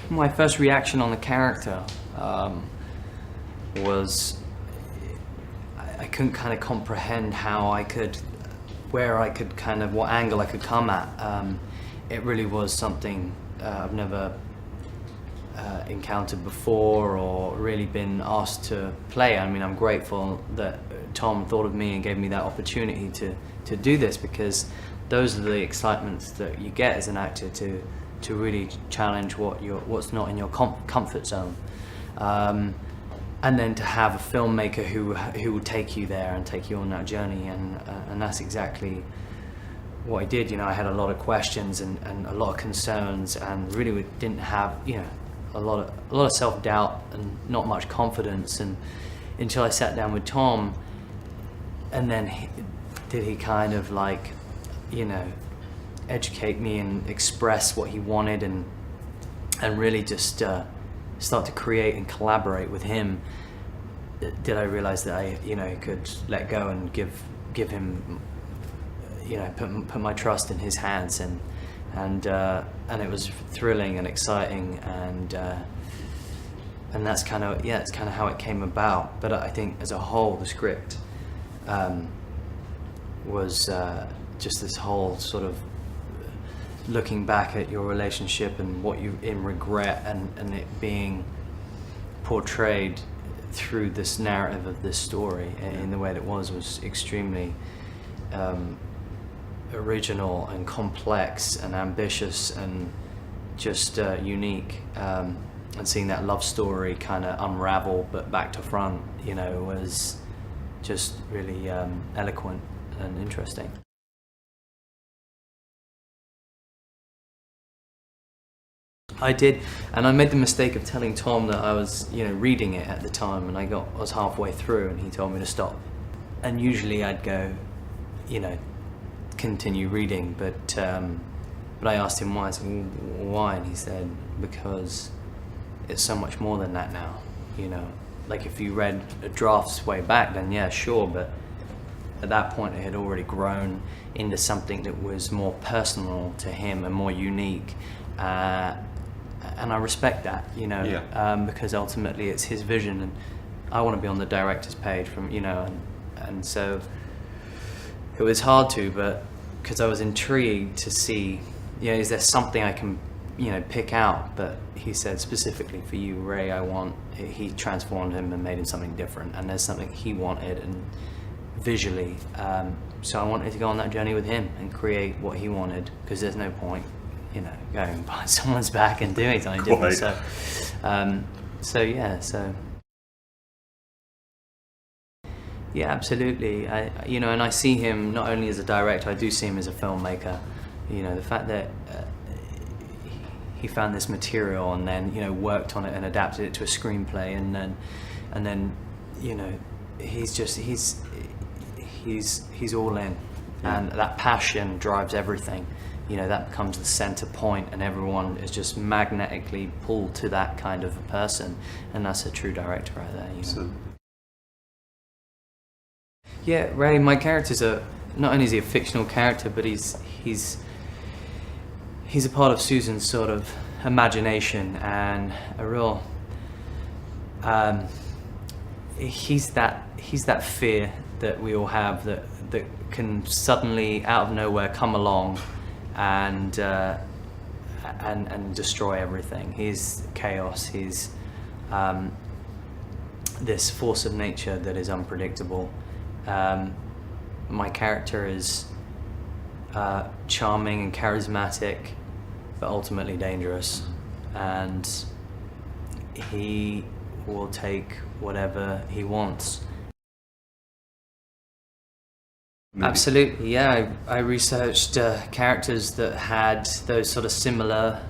My first reaction on the character was I couldn't kind of comprehend what angle I could come at. It really was something I've never encountered before or really been asked to play. I mean, I'm grateful that Tom thought of me and gave me that opportunity to do this, because those are the excitements that you get as an actor, to really challenge what's not in your comfort zone, and then to have a filmmaker who will take you there and take you on that journey, and that's exactly what I did. You know, I had a lot of questions and a lot of concerns, and really didn't have, you know, a lot of self-doubt and not much confidence, and until I sat down with Tom, and then he kind of, like, you know, educate me and express what he wanted, and really just start to create and collaborate with him. Did I realize that I, you know, could let go and give him, you know, put my trust in his hands, and it was thrilling and exciting, and that's kind of, yeah, it's kind of how it came about. But I think as a whole, the script was just this whole sort of looking back at your relationship and what you in regret, and it being portrayed through this narrative of this story in the way that was extremely original and complex and ambitious and just unique, and seeing that love story kind of unravel but back to front, you know, was just really eloquent and interesting. I did, and I made the mistake of telling Tom that I was, you know, reading it at the time, and I was halfway through and he told me to stop. And usually I'd go, you know, continue reading, but I asked him why. I said, well, why? And he said, because it's so much more than that now, you know. Like, if you read drafts way back, then yeah, sure, but at that point it had already grown into something that was more personal to him and more unique. And I respect that, you know, yeah. Because ultimately it's his vision, and I want to be on the director's page from, you know, and so it was hard to, but because I was intrigued to see, you know, is there something I can, you know, pick out? But he said, specifically for you, Ray, he transformed him and made him something different, and there's something he wanted, and visually, so I wanted to go on that journey with him and create what he wanted, because there's no point, you know, going behind someone's back and doing something different. So yeah, absolutely. You know, and I see him not only as a director, I do see him as a filmmaker. You know, the fact that he found this material and then, you know, worked on it and adapted it to a screenplay, and then you know, he's all in, and that passion drives everything. You know, that becomes the center point, and everyone is just magnetically pulled to that kind of a person, and that's a true director right there, you know. So, yeah, Ray, my character's not only is he a fictional character, but he's a part of Susan's sort of imagination, and a real he's that fear that we all have that can suddenly out of nowhere come along and destroy everything. He's chaos. He's this force of nature that is unpredictable. My character is charming and charismatic, but ultimately dangerous, and he will take whatever he wants. Maybe. Absolutely, yeah. I researched characters that had those sort of similar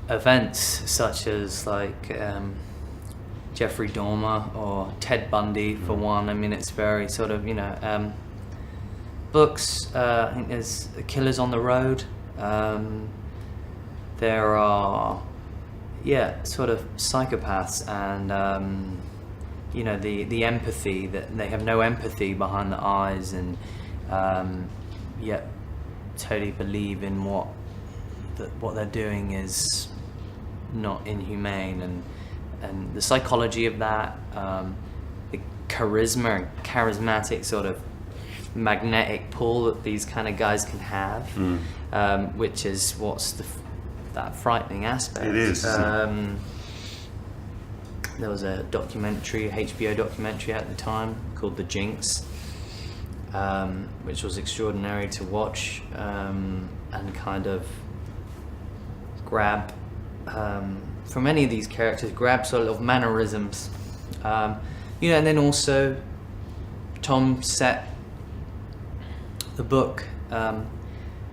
events, such as like Jeffrey Dahmer or Ted Bundy, for one. I mean, it's very sort of, you know, books. I think there's Killers on the Road. There are, yeah, sort of psychopaths, and you know, the empathy, that they have no empathy behind the eyes, and yet totally believe in what what they're doing is not inhumane, and the psychology of that, the charismatic sort of magnetic pull that these kind of guys can have, which is that frightening aspect. It is. There was a HBO documentary at the time called The Jinx, which was extraordinary to watch, and kind of grab from any of these characters, grab sort of mannerisms, and then also Tom set the book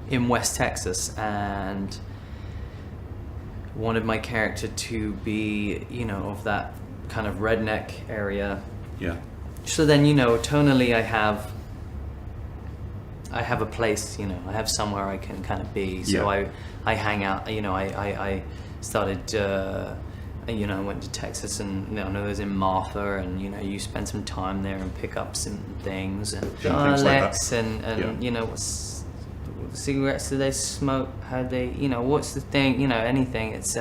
in West Texas and wanted my character to be, of that kind of redneck area. Yeah. So then, tonally I have a place, I have somewhere I can kind of be. So I hang out, I started, I went to Texas, and I was in Martha, and you spend some time there and pick up some things, and Alex, like and what's cigarettes do they smoke? How they, what's the thing? Anything. It's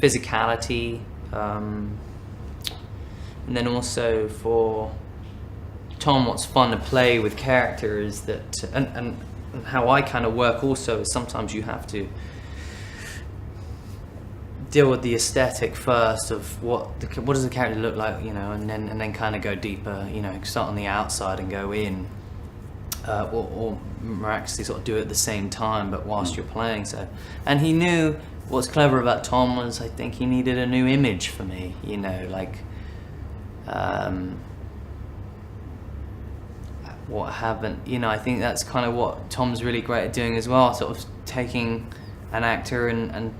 physicality, and then also for Tom, what's fun to play with character is that, and how I kind of work also is sometimes you have to deal with the aesthetic first of what does the character look like, and then kind of go deeper, start on the outside and go in, or miraculously sort of do it at the same time, but whilst you're playing. So, and he knew what's clever about Tom was I think he needed a new image for me, what haven't, I think that's kind of what Tom's really great at doing as well, sort of taking an actor and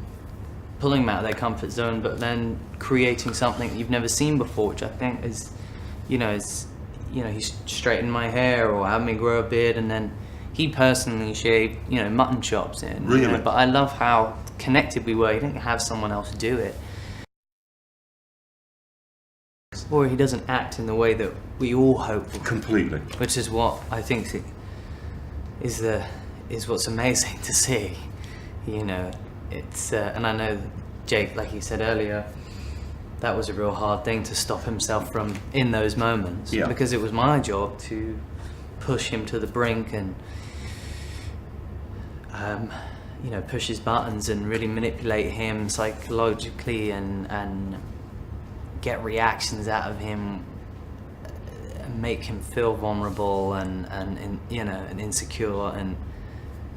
pulling them out of their comfort zone, but then creating something that you've never seen before, which I think is, he straightened my hair or had me grow a beard, and then he personally shaved, mutton chops in. Really? But I love how connected we were. He didn't have someone else do it. Or he doesn't act in the way that we all hope for. Completely. Which is what I think is what's amazing to see. It's and I know Jake, like you said earlier, that was a real hard thing to stop himself from in those moments, because it was my job to push him to the brink and push his buttons and really manipulate him psychologically and get reactions out of him and make him feel vulnerable and insecure, and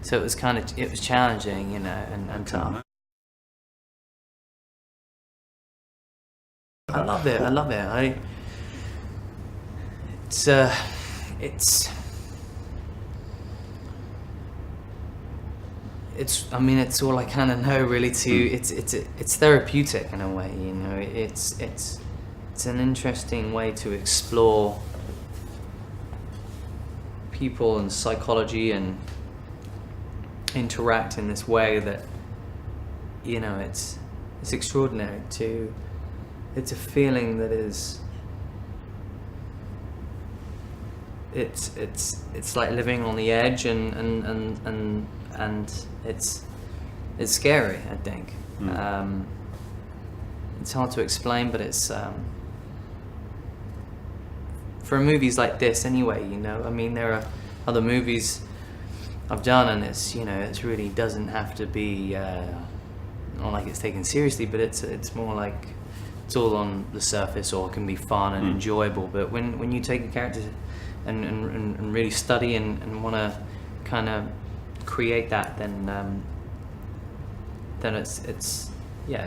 so it was challenging, and tough. I love it. It's all I kind of know really. It's therapeutic in a way, It's an interesting way to explore people and psychology and interact in this way that, it's extraordinary to. It's a feeling that is. It's like living on the edge, and it's scary, I think. It's hard to explain, but it's for movies like this anyway. There are other movies I've done, and it's really doesn't have to be not like it's taken seriously, but it's more like it's all on the surface, or it can be fun and enjoyable. But when you take a character and really study and want to kind of create that, then it's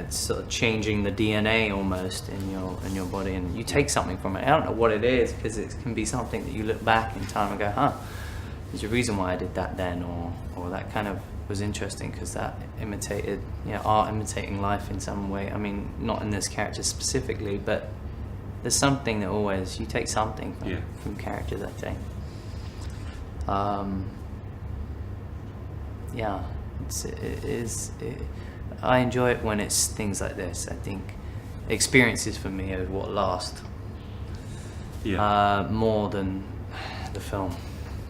sort of changing the DNA almost in your body, and you take something from it. I don't know what it is, because it can be something that you look back in time and go, there's a reason why I did that then, or that kind of was interesting because that imitated, art imitating life in some way. Not in this character specifically, but there's something that always, you take something from characters, I think. I enjoy it when it's things like this. I think experiences for me are what last more than the film.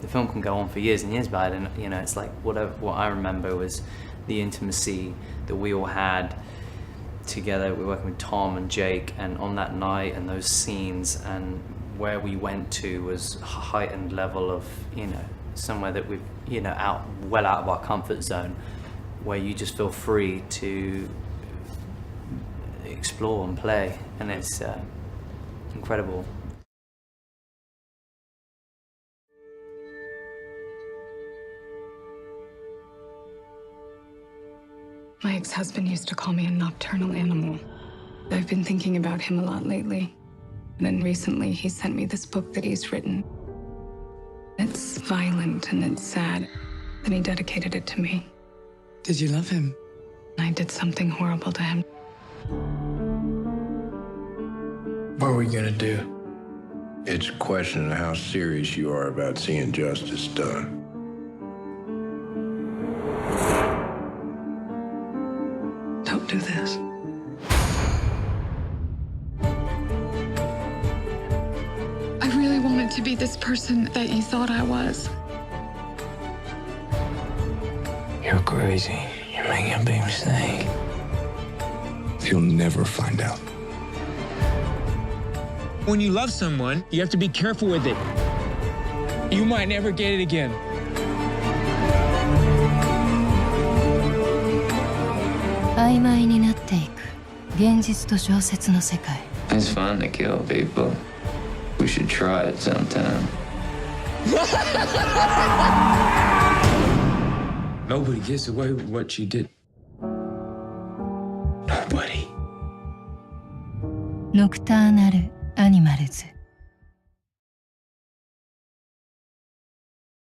The film can go on for years and years, but it's like what I remember was the intimacy that we all had together. We were working with Tom and Jake, and on that night and those scenes and where we went to was a heightened level of, you know, somewhere that we've, you know, well out of our comfort zone, where you just feel free to explore and play, and it's incredible. My ex-husband used to call me a nocturnal animal. I've been thinking about him a lot lately. And then recently he sent me this book that he's written. It's violent and it's sad. Then he dedicated it to me. Did you love him? I did something horrible to him. What are we gonna do? It's a question of how serious you are about seeing justice done. Don't do this. I really wanted to be this person that you thought I was. You're crazy. You're making a big mistake. He'll never find out. When you love someone, you have to be careful with it. You might never get it again. It's fun to kill people. We should try it sometime. Nobody gets away with what you did. Nobody. ノクターナルアニマルズ